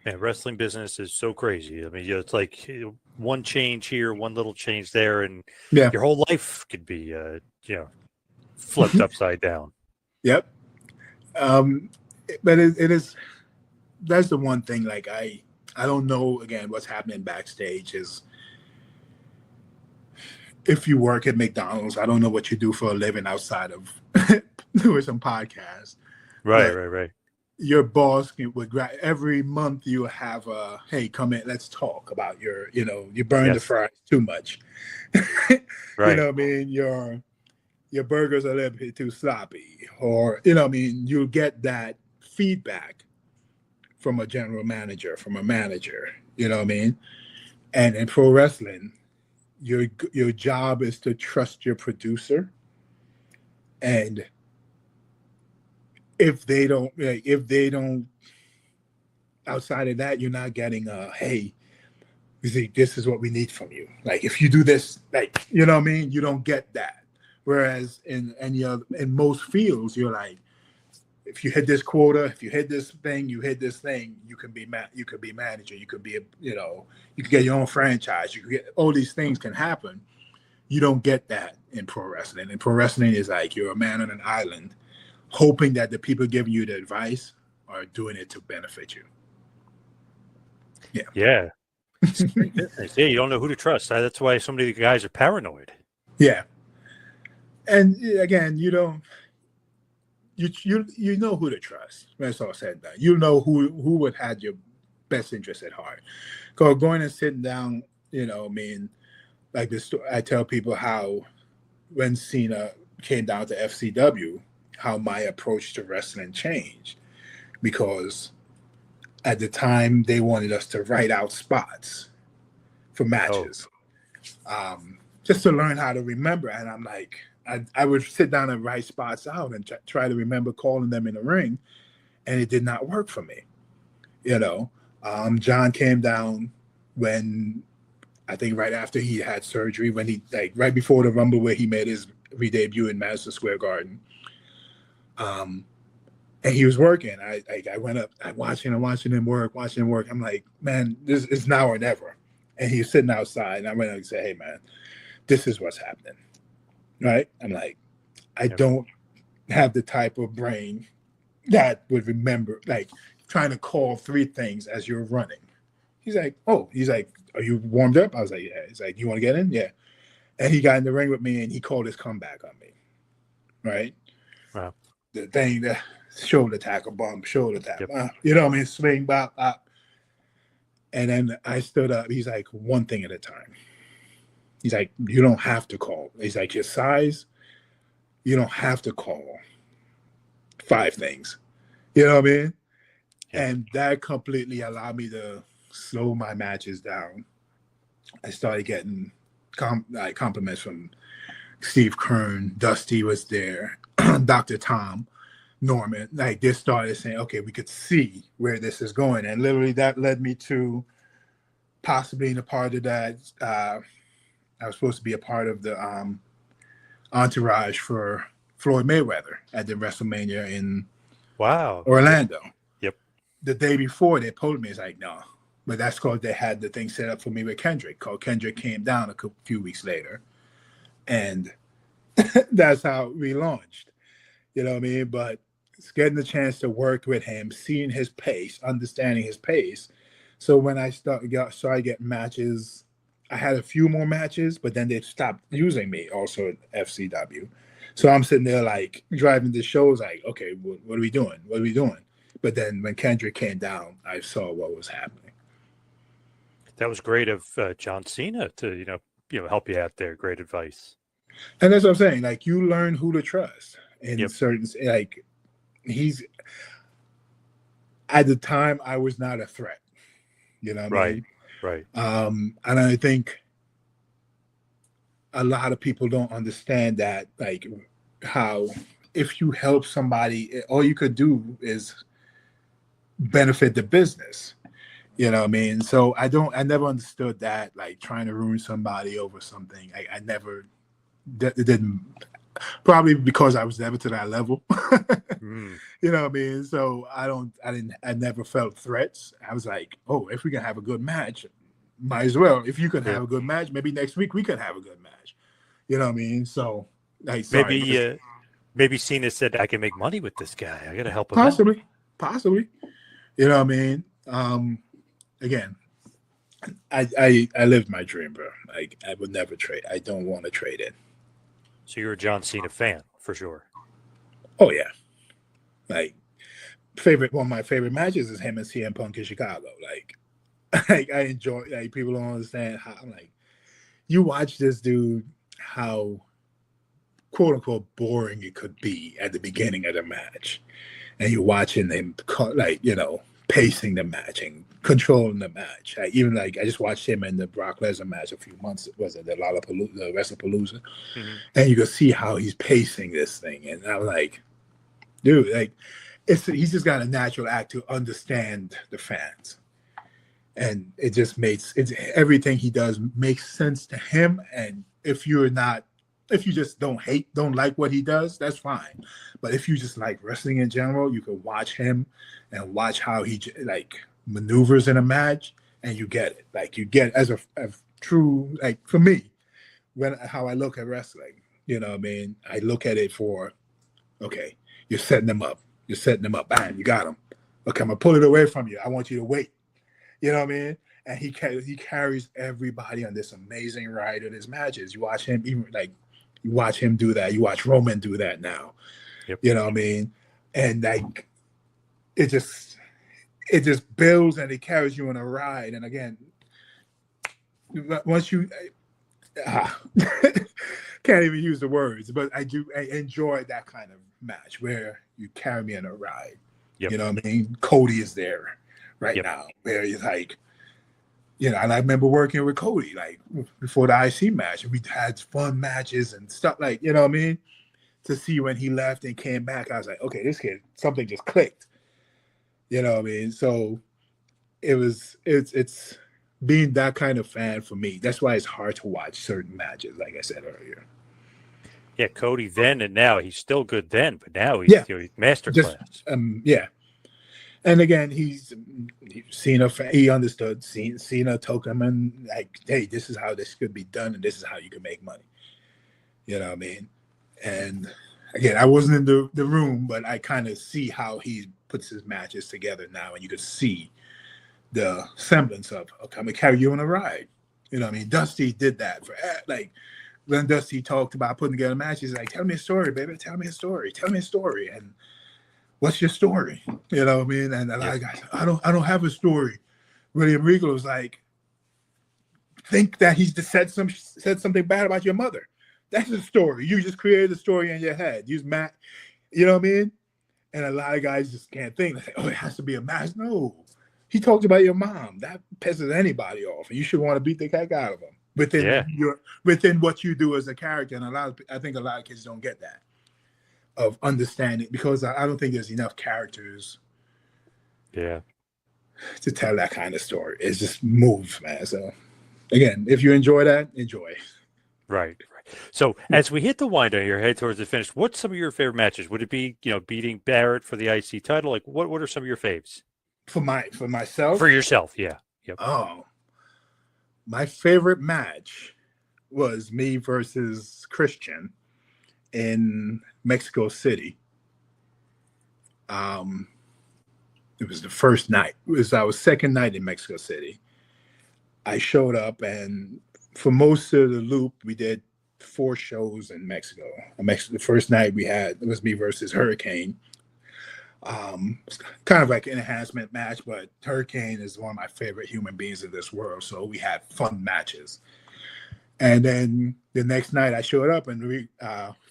Man, wrestling business is so crazy. I mean, it's like one change here, one little change there, and your whole life could be, flipped upside down. Yep. But it is. That's the one thing. Like I don't know. Again, what's happening backstage is if you work at McDonald's, I don't know what you do for a living outside of doing some podcasts. Right. Your boss would every month you have hey, come in, let's talk about you burn the fries too much. Right. You know what I mean? Your burgers are a little bit too sloppy, or you'll get that feedback from a general manager, from a manager. You know what I mean? And in pro wrestling, your job is to trust your producer, and if they don't outside of that, you're not getting hey, you see, this is what we need from you. Like if you do this, like you know what I mean, you don't get that. Whereas in most fields, you're like, if you hit this quota, if you hit this thing, you can be manager, you could be you can get your own franchise, you can get all these things can happen. You don't get that in pro wrestling. And pro wrestling is like you're a man on an island, hoping that the people giving you the advice are doing it to benefit you. Yeah. Yeah, you don't know who to trust. That's why so many guys are paranoid. Yeah. And again, you know who to trust. That's all said and done. You know who would have your best interest at heart. Because going and sitting down, like this. I tell people how when Cena came down to FCW, how my approach to wrestling changed. Because at the time they wanted us to write out spots for matches, just to learn how to remember. And I'm like, I would sit down and write spots out and try to remember calling them in the ring, and it did not work for me. John came down when I think right after he had surgery, when he like right before the Rumble where he made his re-debut in Madison Square Garden. And he was working. I went up, I watching him work. I'm like, man, this is now or never. And he was sitting outside, and I went up and said, hey, man, this is what's happening, right? I'm like, I don't have the type of brain that would remember, like, trying to call 3 things as you're running. He's like, are you warmed up? I was like, yeah. He's like, you want to get in? Yeah. And he got in the ring with me, and he called his comeback on me, right? Wow. The thing, the shoulder tackle, bump, shoulder tackle, you know what I mean? Swing, bop, bop. And then I stood up. He's like, one thing at a time. He's like, you don't have to call. He's like, your size, you don't have to call 5 things. You know what I mean? Yeah. And that completely allowed me to slow my matches down. I started getting compliments from Steve Kern. Dusty was there. Dr. Tom Norman. Like, they started saying, okay, we could see where this is going. And literally that led me to possibly being a part of that. I was supposed to be a part of the entourage for Floyd Mayweather at the WrestleMania in Orlando. Yep. The day before, they told me, it's like, no. But that's because they had the thing set up for me with Kendrick. Kendrick came down a few weeks later. And that's how we launched. You know what I mean? But it's getting the chance to work with him, seeing his pace, understanding his pace. So when I started getting matches, I had a few more matches, but then they stopped using me also at FCW. So I'm sitting there like driving the shows like, okay, what are we doing? What are we doing? But then when Kendrick came down, I saw what was happening. That was great of John Cena to, help you out there. Great advice. And that's what I'm saying. Like, you learn who to trust in certain, like, he's, at the time, I was not a threat. You know what I mean? Right. And I think a lot of people don't understand that, like, how if you help somebody, all you could do is benefit the business. You know what I mean? So I never understood that, like, trying to ruin somebody over something. I never, it didn't, probably because I was never to that level. You know what I mean? So I never felt threats. I was like, oh, if we can have a good match, might as well. If you can have a good match, maybe next week we can have a good match. You know what I mean? So like, maybe Cena said, I can make money with this guy. I got to help him Possibly. You know what I mean? Again, I lived my dream, bro. Like, I would never trade. I don't want to trade it. So you're a John Cena fan for sure. Oh yeah. Like, one of my favorite matches is him and CM Punk in Chicago. Like I enjoy, like, people don't understand how, like, you watch this dude, how quote unquote boring it could be at the beginning of the match. And you're watching him, like, pacing the match and controlling the match. I just watched him in the Brock Lesnar match a few months. Was it the WrestlePalooza? Mm-hmm. And you can see how he's pacing this thing. And I'm like, dude, like, he's just got a natural act to understand the fans. And it just everything he does makes sense to him. And if you just don't like what he does, that's fine. But if you just like wrestling in general, you can watch him and watch how he, like, maneuvers in a match, and you get it. Like, you get as a true, like, for me, how I look at wrestling, you know what I mean? I look at it for, okay, you're setting them up. Bam, you got him. Okay, I'm going to pull it away from you. I want you to wait. You know what I mean? And he carries everybody on this amazing ride in his matches. You watch him, even like, you watch him do that. You watch Roman do that now. Yep. You know what I mean? And like, it just builds and it carries you on a ride. And again, once you can't even use the words, but I enjoy that kind of match where you carry me on a ride. Yep. You know what I mean? Cody is there right now, where he's like, and I remember working with Cody, like, before the IC match, and we had fun matches and stuff, like, you know what I mean? To see when he left and came back, I was like, okay, this kid, something just clicked. You know what I mean? So it's being that kind of fan for me. That's why it's hard to watch certain matches, like I said earlier. Yeah, Cody then and now, he's still good then, but now he's, Yeah, he's masterclass. just yeah. And again, he's Cena. He understood. Cena told him, and like, hey, this is how this could be done, and this is how you can make money. You know what I mean? And again, I wasn't in the room, but I kind of see how he puts his matches together now, and you could see the semblance of, okay, I'm gonna carry you on a ride. You know what I mean? Dusty did that for like when Dusty talked about putting together matches, like, tell me a story, baby, tell me a story, tell me a story. And what's your story? You know what I mean? And a lot of guys, I don't have a story. William Regal was like, think that he's just said something bad about your mother. That's a story. You just created a story in your head. Use Matt, you know what I mean? And a lot of guys just can't think. Like, oh, it has to be a match. No. He talked about your mom. That pisses anybody off. And you should want to beat the heck out of them within what you do as a character. And I think a lot of kids don't get that of understanding, because I don't think there's enough characters to tell that kind of story. It's just moves, man. So again, if you enjoy that, enjoy. Right. So as we hit the wind down here, head towards the finish, what's some of your favorite matches? Would it be, beating Barrett for the IC title? Like what are some of your faves? For myself? For yourself, yeah. Yep. Oh. My favorite match was me versus Christian in Mexico City. It was the first night. It was our second night in Mexico City. I showed up, and for most of the loop, we did 4 shows in Mexico. The first night it was me versus Hurricane. It's kind of like an enhancement match, but Hurricane is one of my favorite human beings in this world. So we had fun matches. And then the next night I showed up, and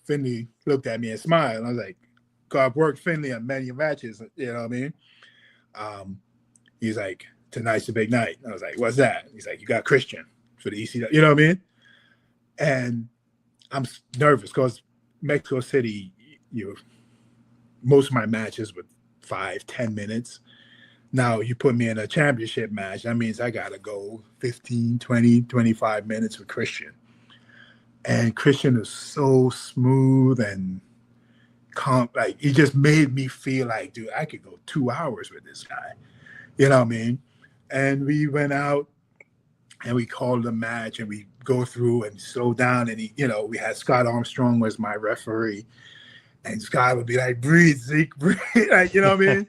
Finley looked at me and smiled. And I was like, God worked Finley on many matches. You know what I mean? He's like, tonight's the big night. I was like, what's that? He's like, you got Christian for the ECW. You know what I mean? And I'm nervous because Mexico City, most of my matches were 5-10 minutes. Now you put me in a championship match, that means I gotta go 15, 20, 25 minutes with Christian. And Christian is so smooth and calm. Like, he just made me feel like, dude, I could go 2 hours with this guy. You know what I mean? And we went out and we called the match, and we go through and slow down. And we had Scott Armstrong was my referee. And Scott would be like, breathe, Zeke, breathe. Like, you know what I mean?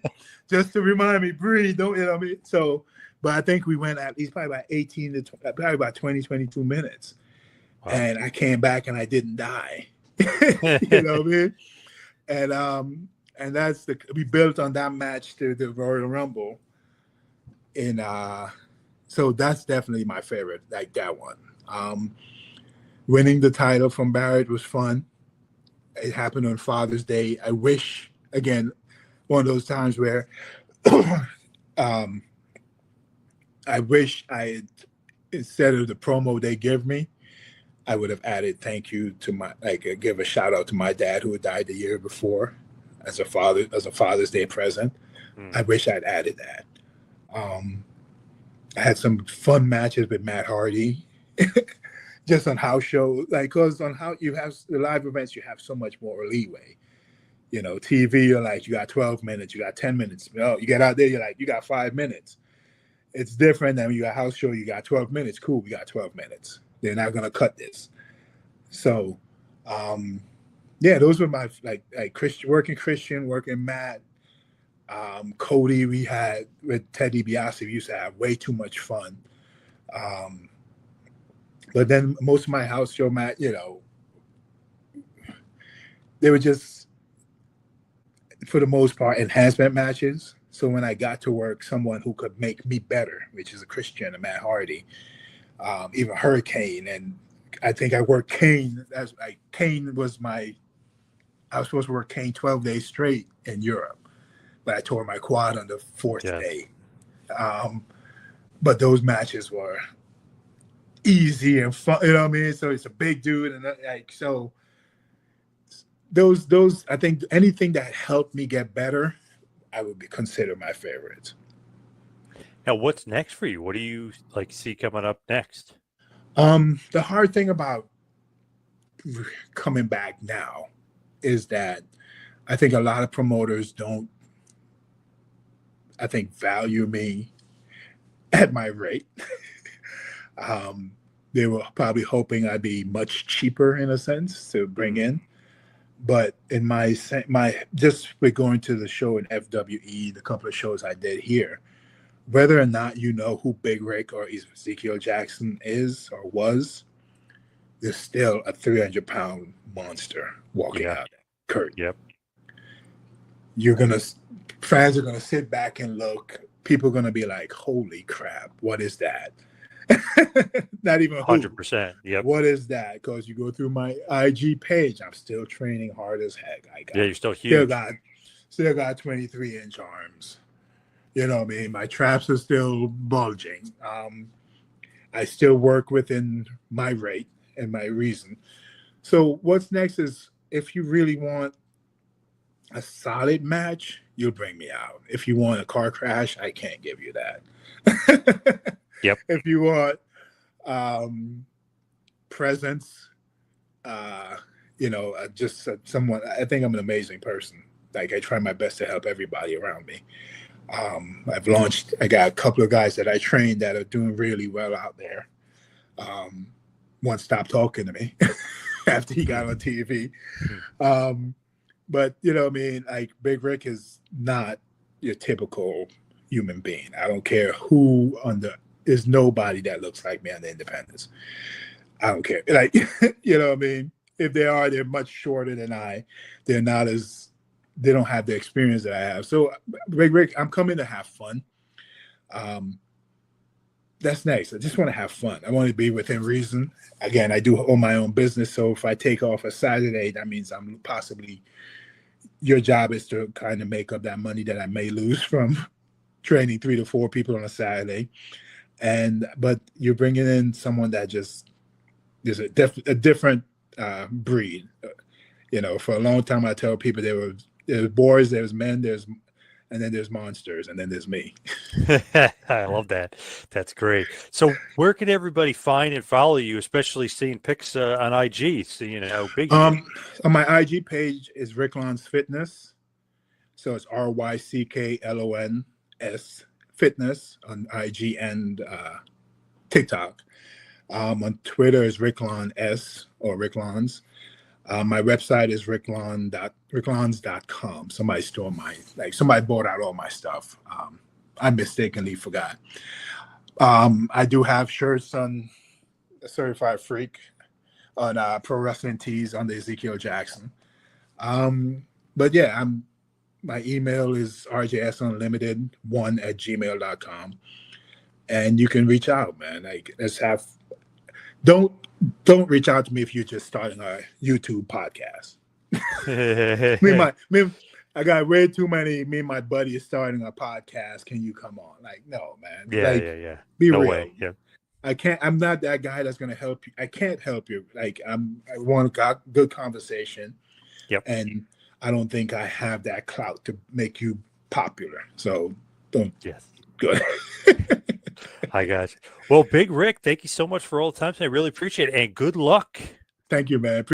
Just to remind me, breathe, don't, you know what I mean? So, but I think we went at least probably about 20, 22 minutes. Wow. And I came back and I didn't die. You know what I mean? And we built on that match to the Royal Rumble. And so that's definitely my favorite, like that one. Winning the title from Barrett was fun. It happened on Father's Day. I wish, again, one of those times where I wish instead of the promo they give me, I would have added thank you to give a shout out to my dad who had died the year before as a Father's Day present. I wish I'd added that. I had some fun matches with Matt Hardy. Just on house show, because on how you have the live events, you have so much more leeway. TV, you're like, you got 12 minutes, you got 10 minutes. You get out there, you're like, you got 5 minutes. It's different than when you got house show, you got 12 minutes. Cool, we got 12 minutes. They're not gonna cut this. So, those were my Christian, working Matt, Cody. We had with Ted DiBiase. We used to have way too much fun. But then most of my house show match, they were just, for the most part, enhancement matches. So when I got to work someone who could make me better, which is a Christian, a Matt Hardy, even Hurricane, and I think I worked Kane. Kane was I was supposed to work Kane 12 days straight in Europe, but I tore my quad on the 4th day. But those matches were easy and fun, you know what I mean? So it's a big dude, and so those I think anything that helped me get better, I would consider my favorites. Now, what's next for you? What do you like see coming up next? The hard thing about coming back now is that I think a lot of promoters don't, I think, value me at my rate. They were probably hoping I'd be much cheaper in a sense to bring in. But in my just with going to the show in FWE, the couple of shows I did here, whether or not you know who Big Ryck or Ezekiel Jackson is or was, there's still a 300-pound monster walking out that curtain. Yep. Fans are gonna sit back and look. People are gonna be like, "Holy crap, what is that?" Not even 100%. Yep. What is that? Because you go through my IG page, I'm still training hard as heck. You're still huge. Still got 23-inch arms. You know what I mean? My traps are still bulging. I still work within my rate and my reason. So what's next is, if you really want a solid match, you'll bring me out. If you want a car crash, I can't give you that. Yep. If you want presence, just someone, I think I'm an amazing person. Like, I try my best to help everybody around me. I got a couple of guys that I trained that are doing really well out there. One stopped talking to me after he got on TV. But, you know what I mean? Like, Big Ryck is not your typical human being. I don't care who there's nobody that looks like me on the independents. I don't care. Like, you know what I mean? If they are, they're much shorter than I. They don't have the experience that I have. So, Big Ryck, I'm coming to have fun. That's nice. I just want to have fun. I want to be within reason. Again, I do own my own business. So if I take off a Saturday, that means your job is to kind of make up that money that I may lose from training 3 to 4 people on a Saturday. But you're bringing in someone that just is a different breed. For a long time, I tell people there's boys, there's men, and then there's monsters, and then there's me. I love that. That's great. So where can everybody find and follow you, especially seeing pics on IG? So, big. On my IG page is Rycklon's Fitness. So it's RYCKLONS Fitness on IG and TikTok. On Twitter is Rycklon S or Rycklons. My website is Rycklons.com. Somebody stole somebody bought out all my stuff. I mistakenly forgot. I do have shirts on Certified Freak on Pro Wrestling Tees on the Ezekiel Jackson. But yeah, my email is rjsunlimited1@gmail.com. And you can reach out, man. Like, don't reach out to me if you're just starting a YouTube podcast. I got way too many. Me and my buddy is starting a podcast. Can you come on? Like, no, man. Yeah. Be no real. way. Yeah. I can't. I'm not that guy that's gonna help you. I can't help you. Like, I want a good conversation. Yep. And I don't think I have that clout to make you popular. So don't. Yes. Good. I got you. Well, Big Ryck, thank you so much for all the time. I really appreciate it, and good luck. Thank you, man.